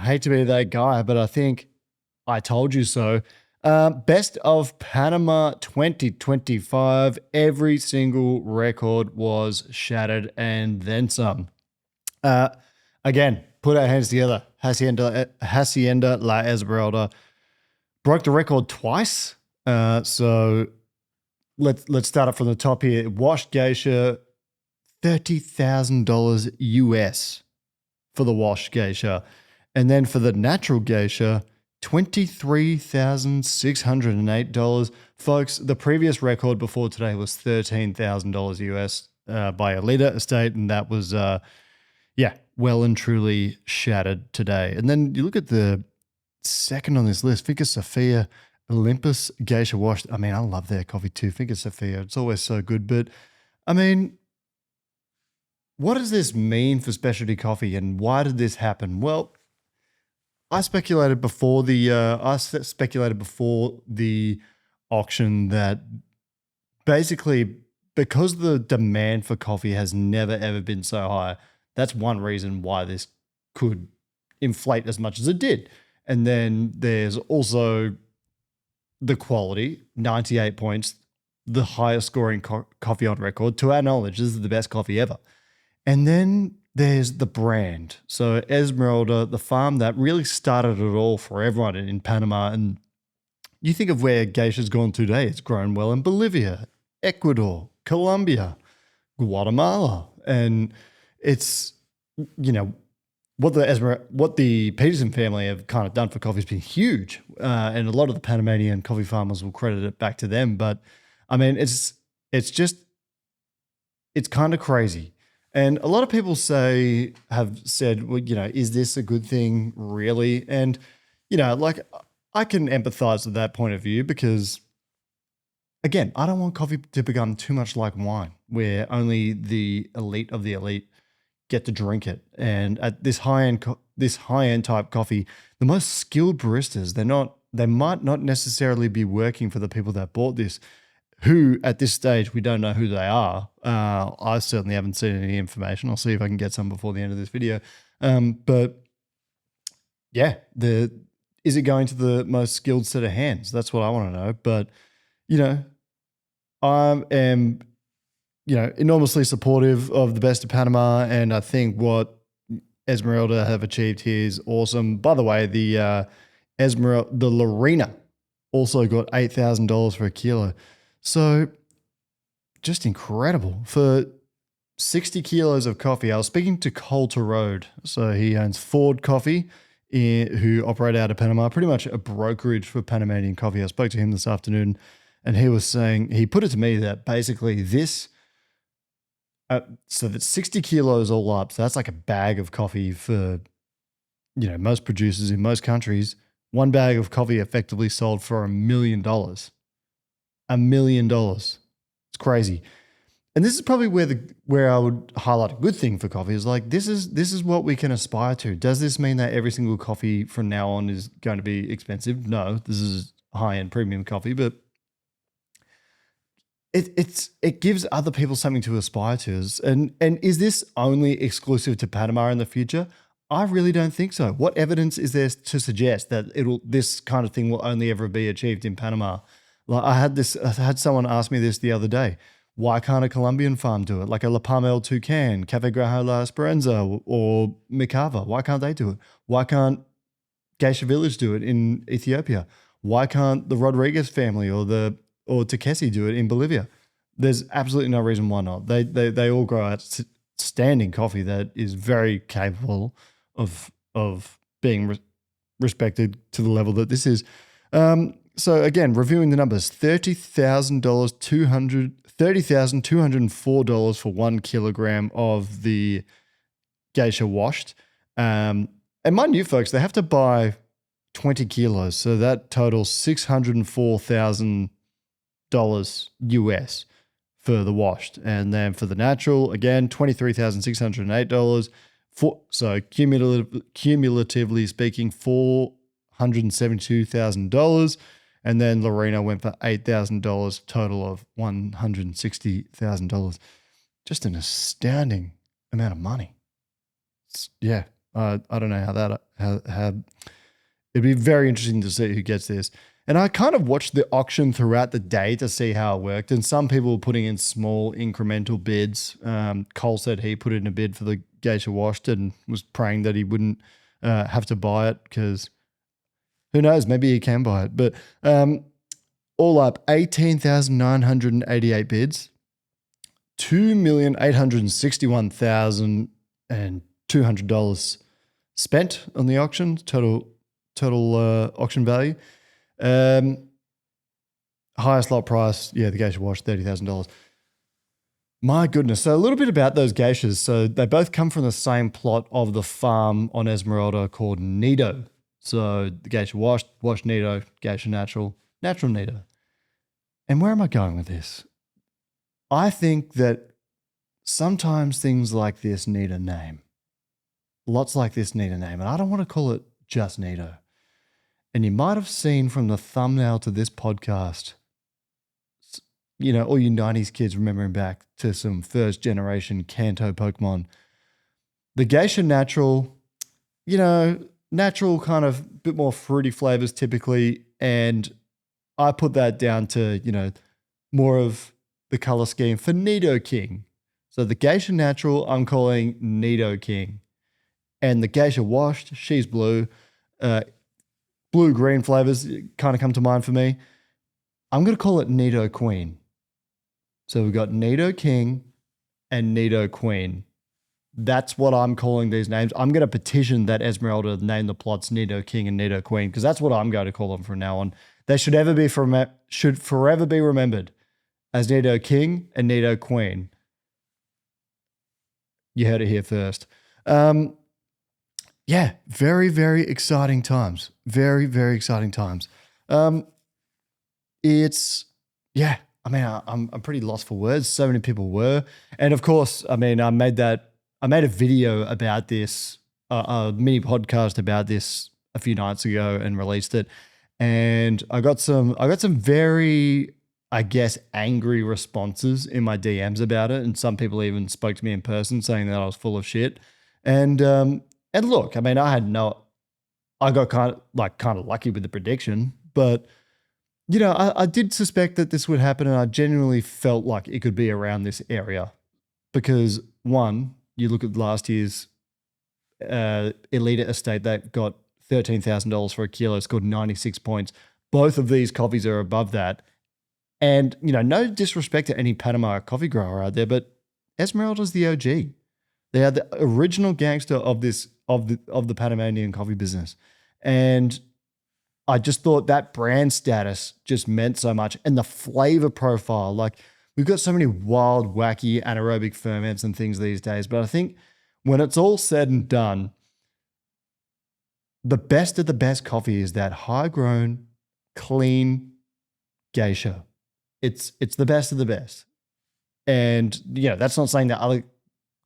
hate to be that guy, but I think I told you so. Best of Panama 2025. Every single record was shattered and then some. Uh, Again, put our hands together. Hacienda La Esmeralda broke the record twice. So let's start up from the top here. Washed geisha, $30,000 US for the washed geisha. And then for the natural geisha, $23,608. Folks, the previous record before today was $13,000 US by Alita Estate, and that was, well and truly shattered today. And then you look at the second on this list, Finca Sofia Olympus Geisha Washed. I mean, I love their coffee too, Finca Sofia. It's always so good, but I mean, what does this mean for specialty coffee, and why did this happen? Well, I speculated before the auction that basically because the demand for coffee has never ever been so high, that's one reason why this could inflate as much as it did. And then there's also the quality, 98 points, the highest scoring coffee on record. To our knowledge, this is the best coffee ever. And then there's the brand. So Esmeralda, the farm that really started it all for everyone in Panama. And you think of where geisha's gone today. It's grown well in Bolivia, Ecuador, Colombia, Guatemala. And it's, what the Peterson family have kind of done for coffee has been huge. And a lot of the Panamanian coffee farmers will credit it back to them. But I mean, it's kind of crazy. And a lot of people have said, well, is this a good thing really? And, I can empathize with that point of view because, again, I don't want coffee to become too much like wine where only the elite of the elite get to drink it. And at this high-end type coffee, the most skilled baristas, they might not necessarily be working for the people that bought this, who at this stage, we don't know who they are. I certainly haven't seen any information. I'll see if I can get some before the end of this video. But yeah, is it going to the most skilled set of hands? That's what I want to know. But, I am, enormously supportive of the best of Panama. And I think what Esmeralda have achieved here is awesome. By the way, the Lorena also got $8,000 for a kilo. So just incredible. For 60 kilos of coffee, I was speaking to Coulter Road. So he owns Ford Coffee, who operate out of Panama, pretty much a brokerage for Panamanian coffee. I spoke to him this afternoon, and he was saying, he put it to me that basically this, so that's 60 kilos all up. So that's like a bag of coffee for, most producers in most countries. One bag of coffee effectively sold for $1 million. $1 million. It's crazy. And this is probably where I would highlight a good thing for coffee is like, this is what we can aspire to. Does this mean that every single coffee from now on is going to be expensive? No, this is high-end premium coffee, but it gives other people something to aspire to. And is this only exclusive to Panama in the future? I really don't think so. What evidence is there to suggest that this kind of thing will only ever be achieved in Panama? Like I had someone ask me this the other day. Why can't a Colombian farm do it? Like a La Palma El Tucan, Cafe Grajo La Esperanza, or Mikava. Why can't they do it? Why can't Geisha Village do it in Ethiopia? Why can't the Rodriguez family or Tekesi do it in Bolivia? There's absolutely no reason why not. They all grow outstanding coffee that is very capable of being respected to the level that this is. So again, reviewing the numbers, $30,204 for 1 kilogram of the geisha washed. And mind you, folks, they have to buy 20 kilos. So that totals $604,000 US for the washed. And then for the natural, again, $23,608. So cumulatively speaking, $472,000. And then Lorena went for $8,000, total of $160,000. Just an astounding amount of money. I don't know how it'd be very interesting to see who gets this. And I kind of watched the auction throughout the day to see how it worked. And some people were putting in small incremental bids. Cole said he put in a bid for the Geisha Washed and was praying that he wouldn't have to buy it because who knows, maybe he can buy it. But all up, 18,988 bids, $2,861,200 spent on the auction, total auction value. Highest lot price, the Geisha Wash, $30,000. My goodness. So a little bit about those geishas. So they both come from the same plot of the farm on Esmeralda called Nido. So the Geisha Wash Nido, Geisha Natural Nido. And where am I going with this? I think that sometimes things like this need a name. Lots like this need a name. And I don't want to call it just Nido. And you might have seen from the thumbnail to this podcast, all you 90s kids remembering back to some first generation Kanto Pokemon. The Geisha Natural, natural kind of bit more fruity flavors typically. And I put that down to, more of the color scheme for Nido King. So the Geisha Natural, I'm calling Nido King. And the Geisha Washed, she's blue. Blue-green flavors kind of come to mind for me. I'm going to call it Nido Queen. So we've got Nido King and Nido Queen. That's what I'm calling these names. I'm going to petition that Esmeralda name the plots Nido King and Nido Queen because that's what I'm going to call them from now on. They should forever be remembered as Nido King and Nido Queen. You heard it here first. Yeah, very, very exciting times. Very, very exciting times. I'm pretty lost for words. So many people were. And of course, I made a video about this, a mini podcast about this a few nights ago and released it. And I got some very, I guess, angry responses in my DMs about it. And some people even spoke to me in person saying that I was full of shit. And look, I got kind of lucky with the prediction, but I did suspect that this would happen, and I genuinely felt like it could be around this area because one, you look at last year's Elite Estate that got $13,000 for a kilo, scored 96 points. Both of these coffees are above that, and no disrespect to any Panama coffee grower out there, but Esmeralda's the OG. They are the original gangster of the Panamanian coffee business. And I just thought that brand status just meant so much. And the flavor profile, like we've got so many wild, wacky anaerobic ferments and things these days. But I think when it's all said and done, the best of the best coffee is that high-grown, clean geisha. It's the best of the best. And that's not saying that other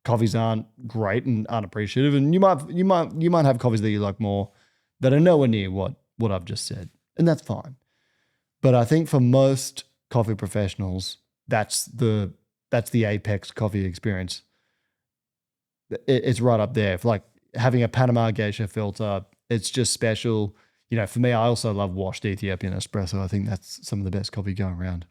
coffees aren't great and aren't appreciative, and you might have coffees that you like more that are nowhere near what I've just said, and that's fine. But I think for most coffee professionals, that's the apex coffee experience. It's right up there. For like having a Panama Geisha filter, it's just special. For me, I also love washed Ethiopian espresso. I think that's some of the best coffee going around.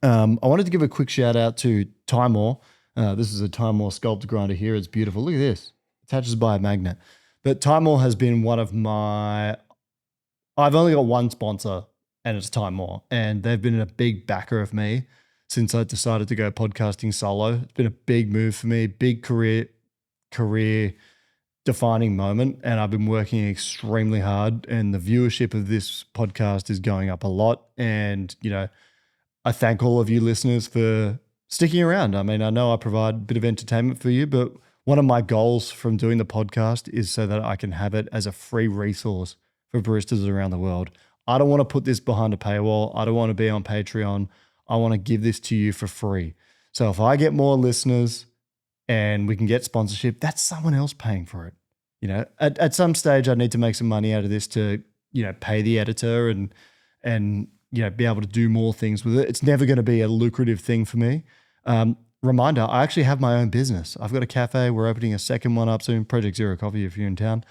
I wanted to give a quick shout out to Timor. This is a Timor sculpted grinder here. It's beautiful. Look at this. Attaches by a magnet. But Timor has been one of my... I've only got one sponsor, and it's Timor. And they've been a big backer of me since I decided to go podcasting solo. It's been a big move for me, big career defining moment. And I've been working extremely hard. And the viewership of this podcast is going up a lot. And, I thank all of you listeners for sticking around. I know I provide a bit of entertainment for you, but one of my goals from doing the podcast is so that I can have it as a free resource for baristas around the world. I don't want to put this behind a paywall. I don't want to be on Patreon. I want to give this to you for free. So if I get more listeners and we can get sponsorship, that's someone else paying for it. At some stage I need to make some money out of this to, pay the editor and be able to do more things with it. It's never going to be a lucrative thing for me. reminder, I actually have my own business. I've got a cafe. We're opening a second one up soon, Project Zero Coffee if you're in town.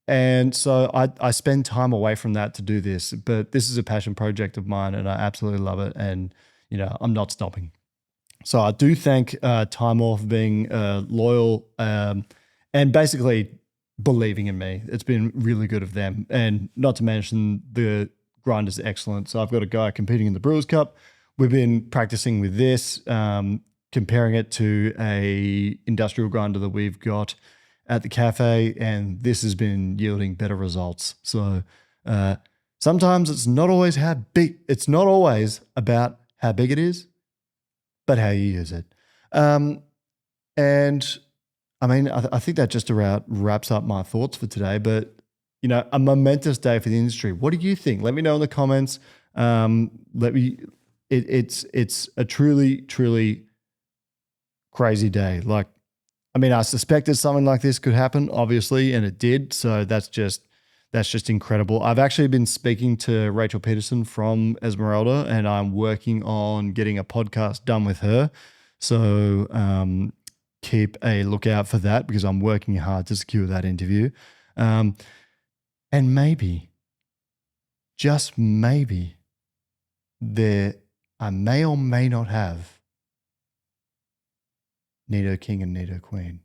And so I spend time away from that to do this, but this is a passion project of mine and I absolutely love it. And, I'm not stopping. So I do thank Time Off being loyal and basically believing in me. It's been really good of them. And not to mention the grind is excellent. So I've got a guy competing in the Brewers Cup. We've been practicing with this, comparing it to a industrial grinder that we've got at the cafe, and this has been yielding better results. So sometimes it's not always about how big it is, but how you use it. And I mean, I think that just about wraps up my thoughts for today. But a momentous day for the industry. What do you think? Let me know in the comments. It's a truly, truly crazy day. Like, I mean, I suspected something like this could happen, obviously, and it did. So that's just incredible. I've actually been speaking to Rachel Peterson from Esmeralda, and I'm working on getting a podcast done with her. So keep a lookout for that because I'm working hard to secure that interview. And maybe, just maybe, I may or may not have Nido King and Nido Queen.